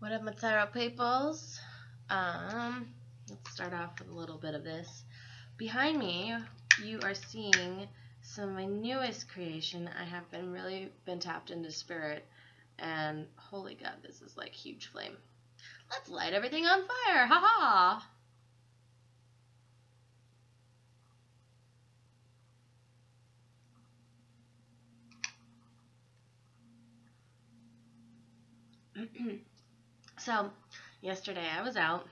What up, Matsaro peoples? Let's start off with a little bit of this. Behind me, you are seeing some of my newest creation. I have been tapped into spirit, and holy God, this is like huge flame. Let's light everything on fire! Ha ha! So, yesterday I was out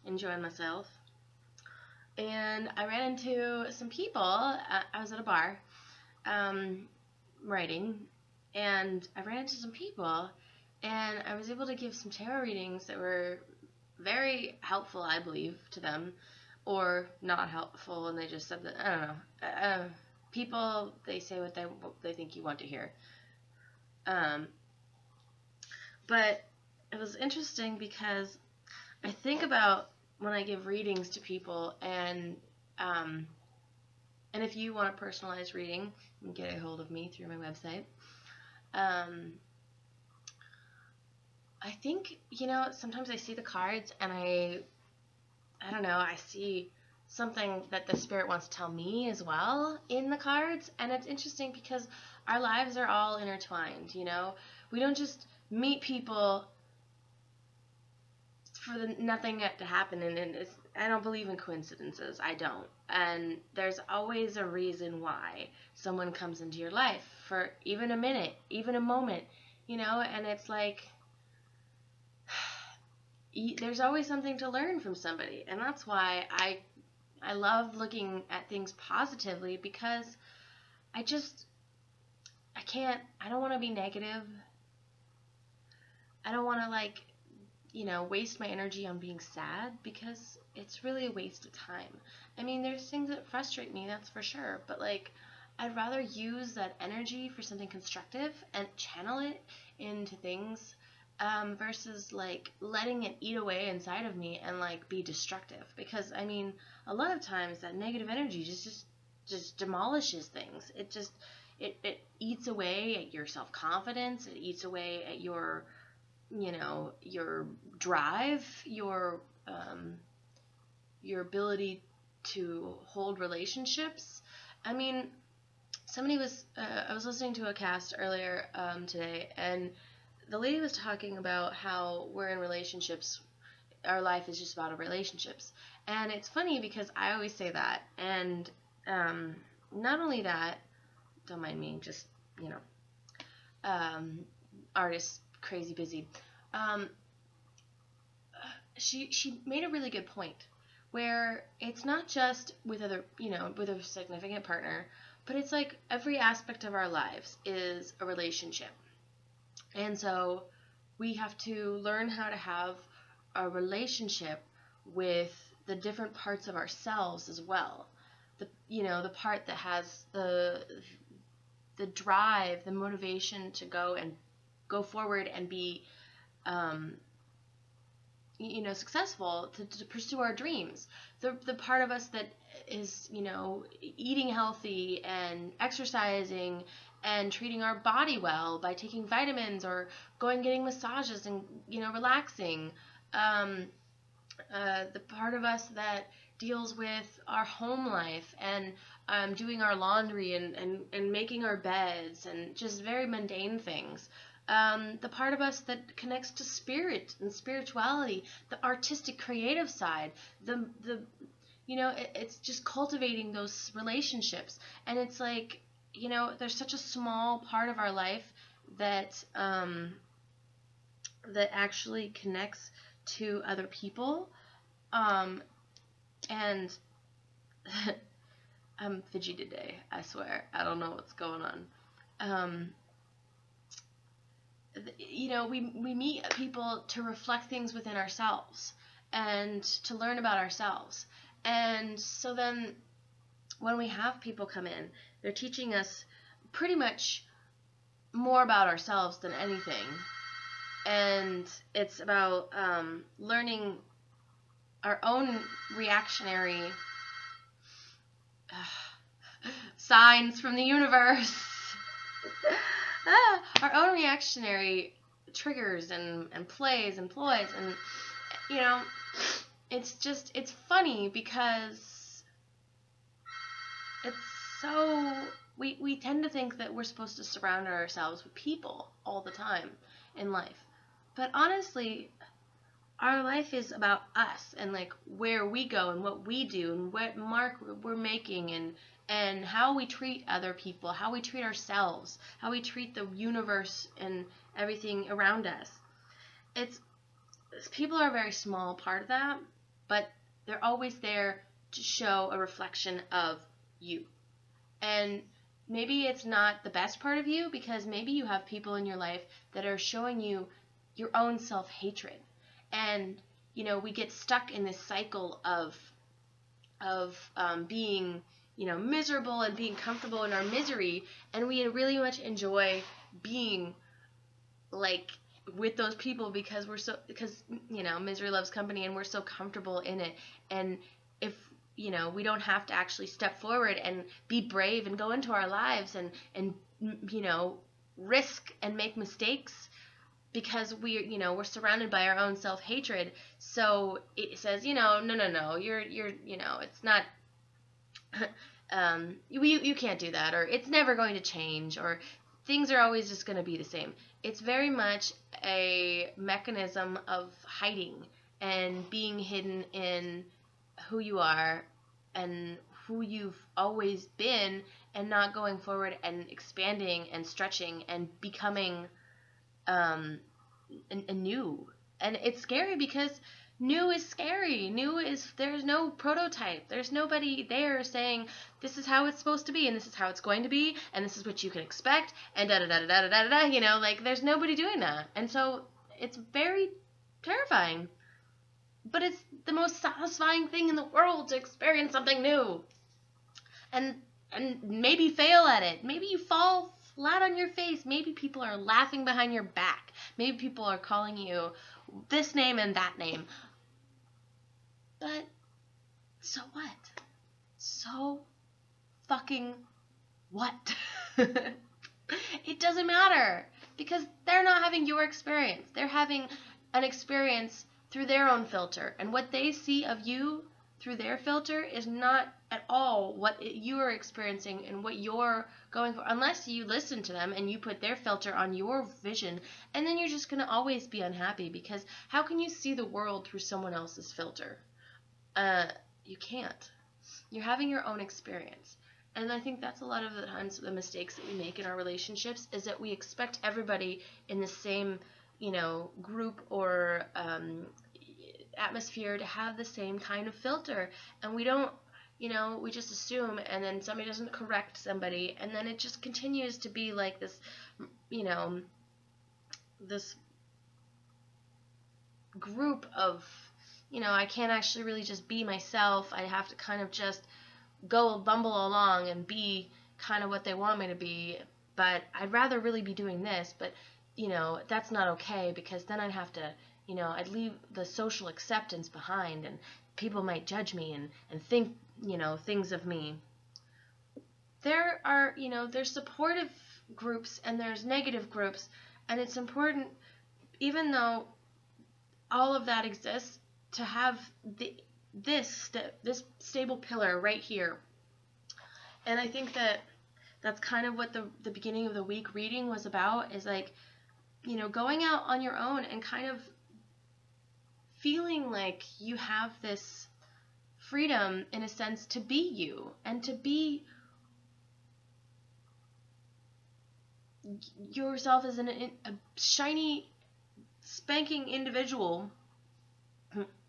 enjoying myself, and I ran into some people. I was at a bar writing, and I ran into some people, and I was able to give some tarot readings that were very helpful, I believe, to them, or not helpful, and they just said that, I don't know. People, they say what they think you want to hear. But it was interesting because I think about when I give readings to people, and if you want a personalized reading, you can get a hold of me through my website. I think, sometimes I see the cards and I don't know, I see something that the spirit wants to tell me as well in the cards. And it's interesting because our lives are all intertwined, We don't just meet people for nothing to happen, and I don't believe in coincidences. I don't. And there's always a reason why someone comes into your life for even a minute, even a moment, and it's like there's always something to learn from somebody. And that's why I love looking at things positively, because I don't want to be negative. I don't want to waste my energy on being sad, because it's really a waste of time. I mean, there's things that frustrate me, that's for sure, but I'd rather use that energy for something constructive and channel it into things versus letting it eat away inside of me and be destructive. Because I mean, a lot of times that negative energy just demolishes things. It eats away at your self-confidence. It eats away at your drive, your ability to hold relationships. I mean, I was listening to a cast earlier today, and the lady was talking about how we're in relationships. Our life is just about relationships. And it's funny because I always say that. And not only that, don't mind me, just, artist, crazy busy. She made a really good point where it's not just with with a significant partner, but it's like every aspect of our lives is a relationship. And so we have to learn how to have a relationship with the different parts of ourselves as well. The part that has the drive, the motivation to go forward and be successful, to pursue our dreams. The part of us that is, eating healthy and exercising and treating our body well by taking vitamins or getting massages and, relaxing. The part of us that deals with our home life and doing our laundry and making our beds and just very mundane things. The part of us that connects to spirit and spirituality, the artistic, creative side, it's just cultivating those relationships. And it's there's such a small part of our life that that actually connects to other people. And I'm fidgety today, I swear. I don't know what's going on. We meet people to reflect things within ourselves and to learn about ourselves. And so then when we have people come in, they're teaching us pretty much more about ourselves than anything. And it's about learning our own reactionary signs from the universe. our own reactionary triggers and plays and ploys, and you know, it's funny because it's so we tend to think that we're supposed to surround ourselves with people all the time in life, but honestly, our life is about us and like where we go and what we do and what mark we're making, and how we treat other people, how we treat ourselves, how we treat the universe and everything around us. It's People are a very small part of that, but they're always there to show a reflection of you. And maybe it's not the best part of you, because maybe you have people in your life that are showing you your own self-hatred. And we get stuck in this cycle of being miserable and being comfortable in our misery, and we really much enjoy being like with those people because misery loves company, and we're so comfortable in it. And if we don't have to actually step forward and be brave and go into our lives and risk and make mistakes, because we're surrounded by our own self-hatred. So it says, no, you're it's not you can't do that, or it's never going to change, or things are always just going to be the same. It's very much a mechanism of hiding and being hidden in who you are and who you've always been, and not going forward and expanding and stretching and becoming new. And it's scary because new is scary. There's no prototype. There's nobody there saying this is how it's supposed to be and this is how it's going to be and this is what you can expect and da da da da da da da. Like there's nobody doing that. And so it's very terrifying. But it's the most satisfying thing in the world to experience something new. And maybe fail at it. Maybe you fall flat on your face. Maybe people are laughing behind your back. Maybe people are calling you this name and that name. But so what? So fucking what? It doesn't matter, because they're not having your experience. They're having an experience through their own filter, and what they see of you through their filter is not at all what you are experiencing and what you're going for, unless you listen to them and you put their filter on your vision. And then you're just going to always be unhappy, because how can you see the world through someone else's filter? You can't. You're having your own experience. And I think that's a lot of the times the mistakes that we make in our relationships, is that we expect everybody in the same group or atmosphere to have the same kind of filter, and we don't. We just assume, and then somebody doesn't correct somebody, and then it just continues to be like this, this group of, I can't actually really just be myself. I have to kind of just go bumble along and be kind of what they want me to be, but I'd rather really be doing this, but, that's not okay, because then I'd have to, I'd leave the social acceptance behind, and people might judge me and think, things of me. There are, there's supportive groups and there's negative groups, and it's important, even though all of that exists, to have this stable pillar right here. And I think that's kind of what the beginning of the week reading was about, is like, going out on your own and kind of feeling like you have this freedom, in a sense, to be you and to be yourself as a shiny, spanking individual.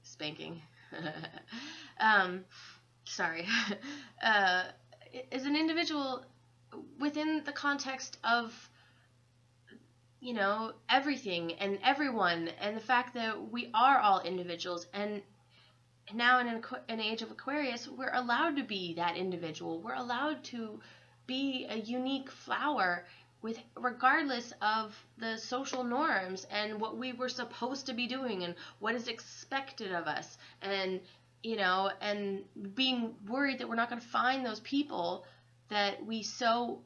Spanking. Sorry. As an individual within the context of, everything and everyone, and the fact that we are all individuals. And now in an age of Aquarius, we're allowed to be that individual. We're allowed to be a unique flower, with regardless of the social norms and what we were supposed to be doing and what is expected of us, and and being worried that we're not going to find those people that we so,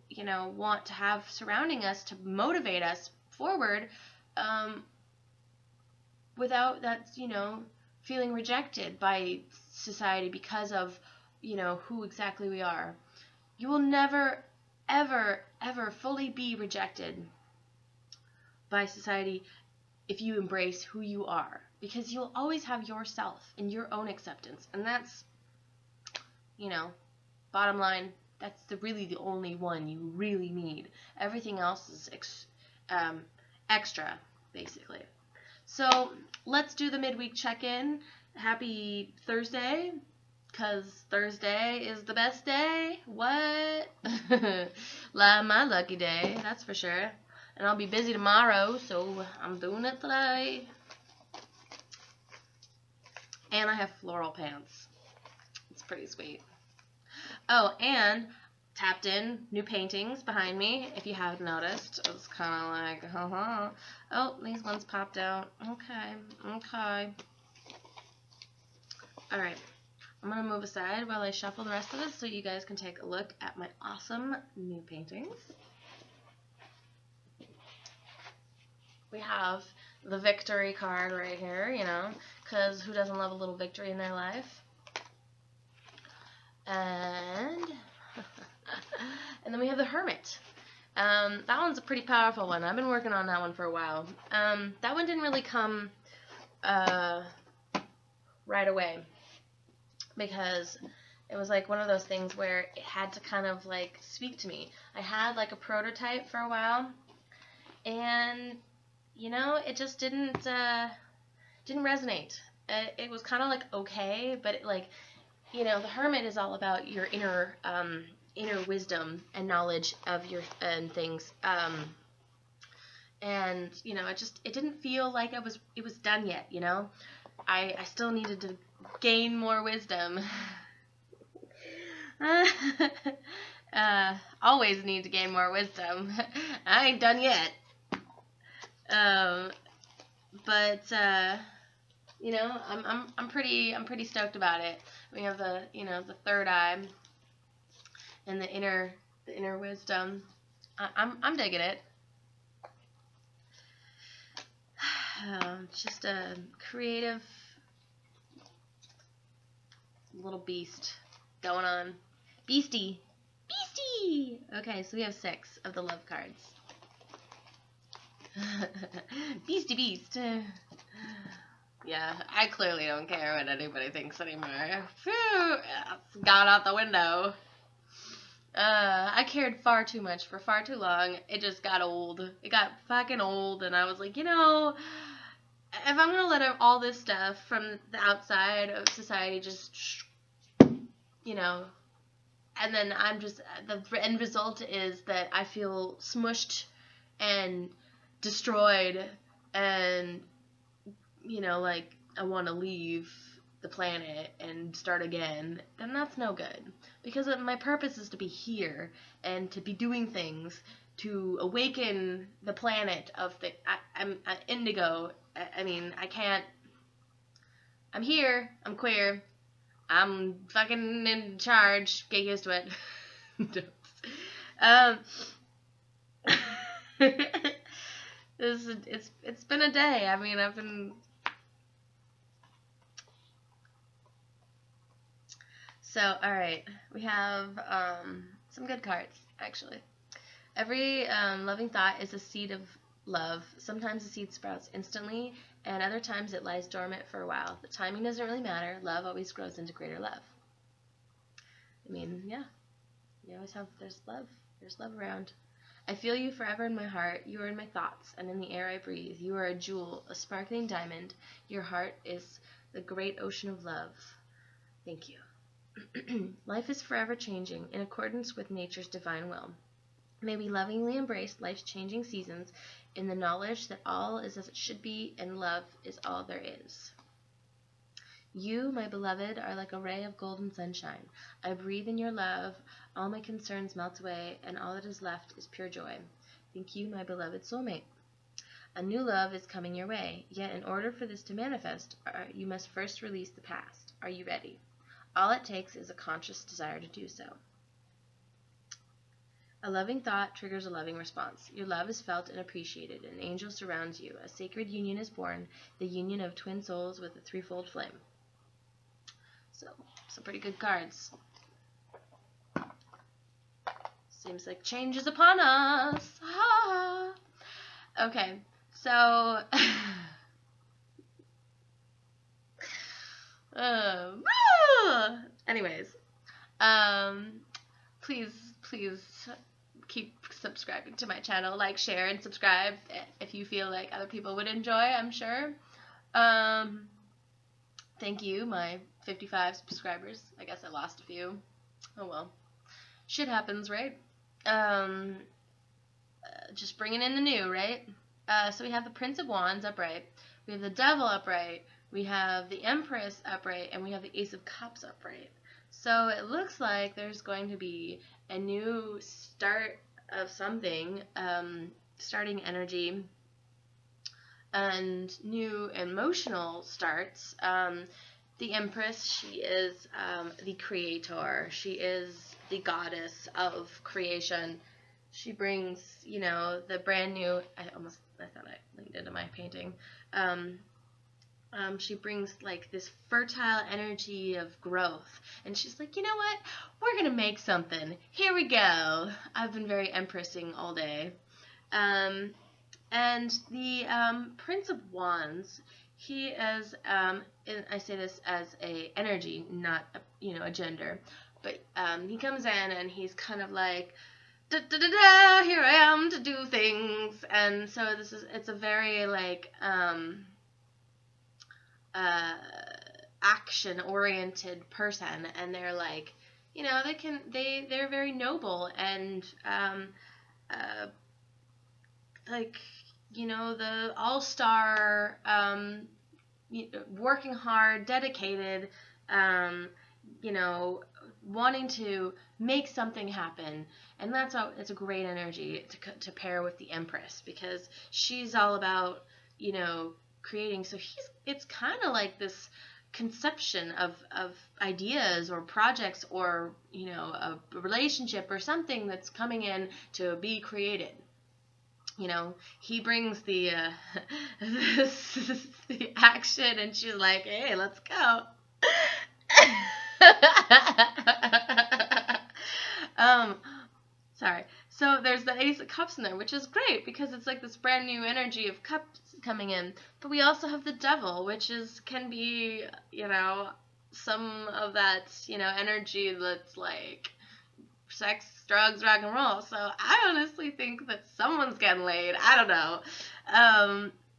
want to have surrounding us to motivate us forward, um, without that, feeling rejected by society because of, who exactly we are. You will never, ever, ever fully be rejected by society if you embrace who you are, because you'll always have yourself and your own acceptance, and that's, bottom line, that's really the only one you really need. Everything else is extra, basically. So let's do the midweek check-in. Happy Thursday, because Thursday is the best day. What? My lucky day, that's for sure. And I'll be busy tomorrow, so I'm doing it today. And I have floral pants. It's pretty sweet. Oh, and tapped in new paintings behind me, if you haven't noticed. It's kind of like, oh, these ones popped out. Okay. Alright, I'm going to move aside while I shuffle the rest of this so you guys can take a look at my awesome new paintings. We have the victory card right here, because who doesn't love a little victory in their life? And then we have the Hermit. That one's a pretty powerful one. I've been working on that one for a while. That one didn't really come right away, because it was like one of those things where it had to kind of like speak to me. I had like a prototype for a while, and it just didn't resonate. It was kind of like okay, but the Hermit is all about your inner wisdom and knowledge of your and things. And it didn't feel like it was done yet. I still needed to gain more wisdom. Always need to gain more wisdom. I ain't done yet. But I'm pretty stoked about it. We have the the third eye and the inner wisdom. I'm digging it. Just a creative little beast going on. Beastie. Okay, so we have 6 of the love cards. Beastie beast. Yeah, I clearly don't care what anybody thinks anymore. Phew, it's gone out the window. I cared far too much for far too long. It just got old. It got fucking old, and I was like, if I'm gonna let all this stuff from the outside of society just, and then I'm just, the end result is that I feel smushed and destroyed, and like I want to leave the planet and start again, then that's no good, because my purpose is to be here and to be doing things to awaken the planet of I'm indigo. I can't. I'm here. I'm queer. I'm fucking in charge. Get used to it. It's been a day. I've been. So, alright, we have some good cards, actually. Every loving thought is a seed of love. Sometimes the seed sprouts instantly, and other times it lies dormant for a while. The timing doesn't really matter. Love always grows into greater love. Yeah. You always have, there's love around. I feel you forever in my heart. You are in my thoughts and in the air I breathe. You are a jewel, a sparkling diamond. Your heart is the great ocean of love. Thank you. Life is forever changing in accordance with nature's divine will. May we lovingly embrace life's changing seasons in the knowledge that all is as it should be and love is all there is. You, my beloved, are like a ray of golden sunshine. I breathe in your love. All my concerns melt away, and all that is left is pure joy. Thank you, my beloved soulmate. A new love is coming your way, yet in order for this to manifest, you must first release the past. Are you ready? All it takes is a conscious desire to do so. A loving thought triggers a loving response. Your love is felt and appreciated. An angel surrounds you. A sacred union is born, the union of twin souls with a threefold flame. So, some pretty good cards. Seems like change is upon us. Ah. Okay, so anyways, please keep subscribing to my channel, like, share, and subscribe if you feel like other people would enjoy, I'm sure. Thank you, my 55 subscribers. I guess I lost a few. Oh well. Shit happens, right? Just bringing in the new, right? So we have the Prince of Wands upright. We have the Devil upright. We have the Empress upright. And we have the Ace of Cups upright. So it looks like there's going to be a new start of something, starting energy, and new emotional starts. The Empress, she is the creator. She is the goddess of creation. She brings, the brand new. I thought I linked into my painting. She brings like this fertile energy of growth, and she's like, you know what? We're gonna make something. Here we go. I've been very empressing all day. And the Prince of Wands, he is, and I say this as a energy, not a gender, but he comes in and he's kind of like, da, da, da, da, here I am to do things. And so it's a very like action oriented person, and they're like, they're very noble and like, the all-star, working hard, dedicated, wanting to make something happen. And it's a great energy to pair with the Empress, because she's all about, creating. So it's kind of like this conception of ideas or projects, or, a relationship or something that's coming in to be created. He brings the the action, and she's like, hey, let's go. Sorry. So there's the Ace of Cups in there, which is great because it's like this brand new energy of cups coming in. But we also have the Devil, which can be, some of that, energy that's like sex, drugs, rock and roll. So I honestly think that someone's getting laid. I don't know.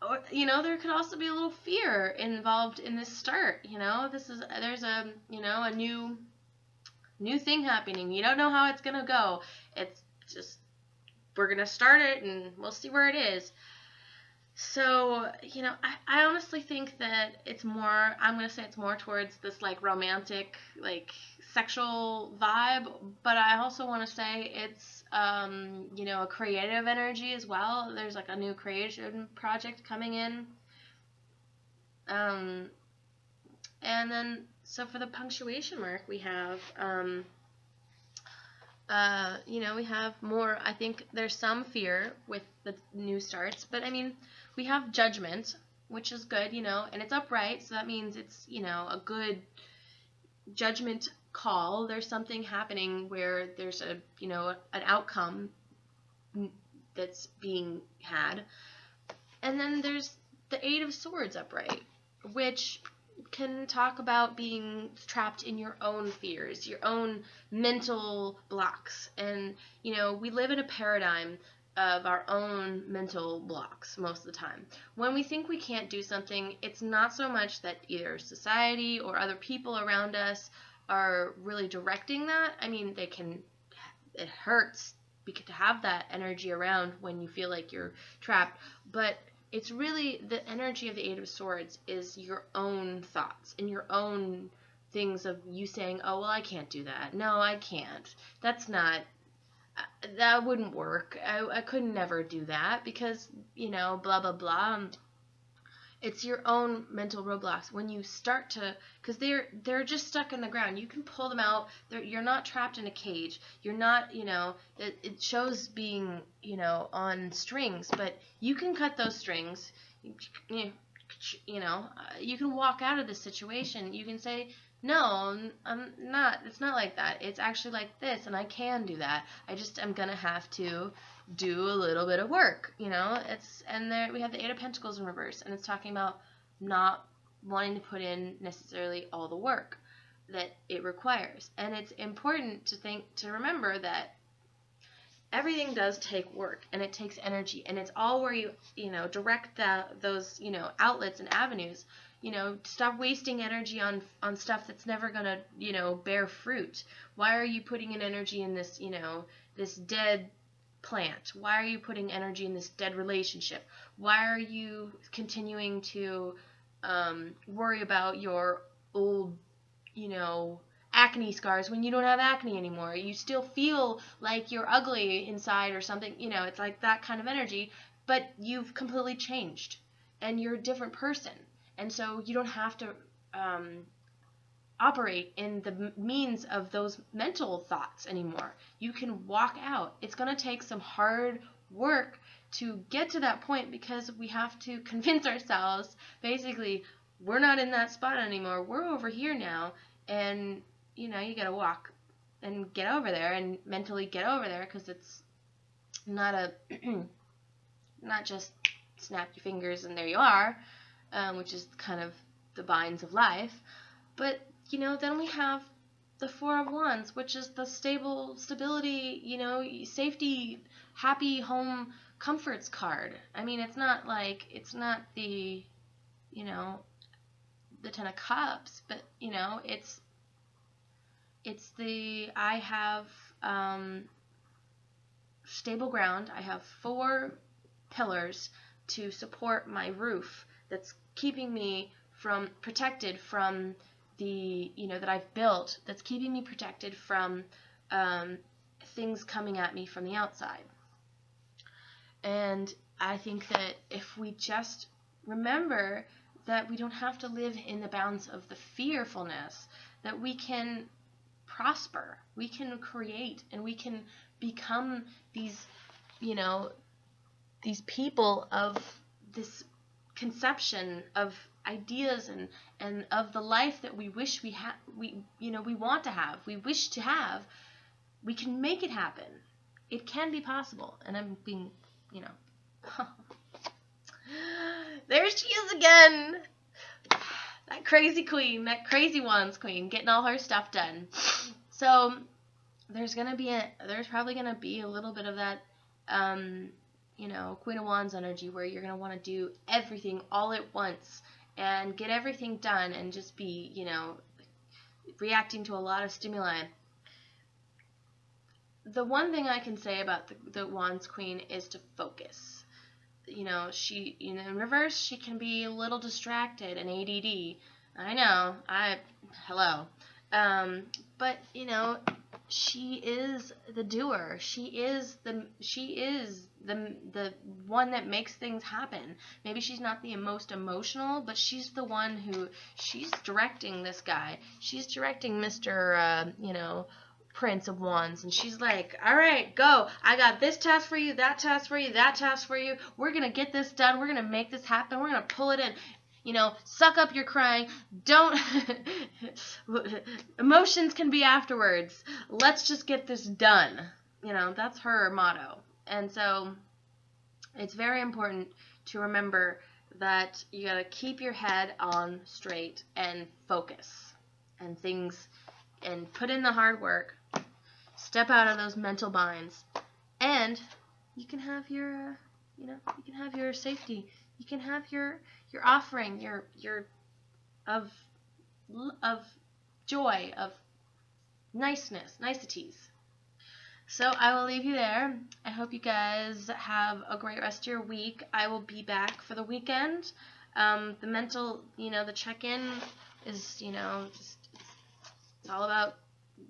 Or, there could also be a little fear involved in this start. There's a new thing happening. You don't know how it's gonna go. It's just, we're gonna start it and we'll see where it is. So, I honestly think that I'm going to say it's more towards this, like, romantic, like, sexual vibe, but I also want to say it's, a creative energy as well. There's, like, a new creation project coming in. And then, so for the punctuation mark, we have, we have more. I think there's some fear with the new starts, but I mean, we have Judgment, which is good, and it's upright, so that means it's, a good judgment call. There's something happening where there's an outcome that's being had. And then there's the Eight of Swords upright, which can talk about being trapped in your own fears, your own mental blocks. And, we live in a paradigm of our own mental blocks most of the time. When we think we can't do something, it's not so much that either society or other people around us are really directing that. I mean, it hurts to have that energy around when you feel like you're trapped, but it's really the energy of the Eight of Swords is your own thoughts and your own things of you saying, oh, well, I can't do that. No, I can't. That wouldn't work. I could never do that because, blah, blah, blah. It's your own mental roadblocks when you start to, because they're just stuck in the ground. You can pull them out. You're not trapped in a cage. You're not, it shows being, on strings, but you can cut those strings. You, you can walk out of this situation. You can say, no, I'm not. It's not like that. It's actually like this, and I can do that. I'm gonna have to do a little bit of work, and there we have the Eight of Pentacles in reverse, and it's talking about not wanting to put in necessarily all the work that it requires. And it's important to remember that everything does take work, and it takes energy, and it's all where you direct those outlets and avenues. Stop wasting energy on stuff that's never gonna bear fruit. Why are you putting in energy in this this dead plant? Why are you putting energy in this dead relationship? Why are you continuing to worry about your old, acne scars when you don't have acne anymore? You still feel like you're ugly inside or something. It's like that kind of energy, but you've completely changed and you're a different person. And so you don't have to operate in the means of those mental thoughts anymore. You can walk out. It's going to take some hard work to get to that point, because we have to convince ourselves, basically, we're not in that spot anymore. We're over here now. And, you got to walk and get over there and mentally get over there, because it's not not just snap your fingers and there you are, which is kind of the binds of life. But then we have the Four of Wands, which is the stability, safety, happy home comforts card. I mean, it's not the, the Ten of Cups, but, it's the, I have stable ground. I have 4 pillars to support my roof that's keeping me protected from the, that I've built, that's keeping me protected from things coming at me from the outside. And I think that if we just remember that we don't have to live in the bounds of the fearfulness, that we can prosper, we can create, and we can become these, these people of this conception of ideas and of the life that we wish we want to have, we wish to have. We can make it happen. It can be possible. And I'm being, there she is again. That crazy queen, that crazy wands queen, getting all her stuff done. So there's probably gonna be a little bit of that Queen of Wands energy, where you're going to want to do everything all at once and get everything done and just be, reacting to a lot of stimuli. The one thing I can say about the Wands Queen is to focus. She, in reverse, she can be a little distracted and ADD. I know, hello. But, she is the doer. She is the one that makes things happen. Maybe she's not the most emotional, but she's the one she's directing this guy. She's directing Mr. Prince of Wands, and she's like, all right, go. I got this task for you, that task for you, that task for you. We're going to get this done. We're going to make this happen. We're going to pull it in. Suck up your crying. Don't. Emotions can be afterwards. Let's just get this done. That's her motto. And so it's very important to remember that you got to keep your head on straight and focus and put in the hard work. Step out of those mental binds, and you can have your, you can have your safety. You can have your offering, your of joy, of niceties. So I will leave you there. I hope you guys have a great rest of your week. I will be back for the weekend. The mental, the check-in is, just, it's all about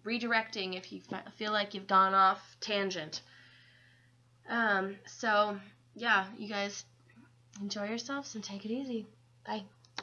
redirecting if you feel like you've gone off tangent. So yeah, you guys enjoy yourselves and take it easy. Bye.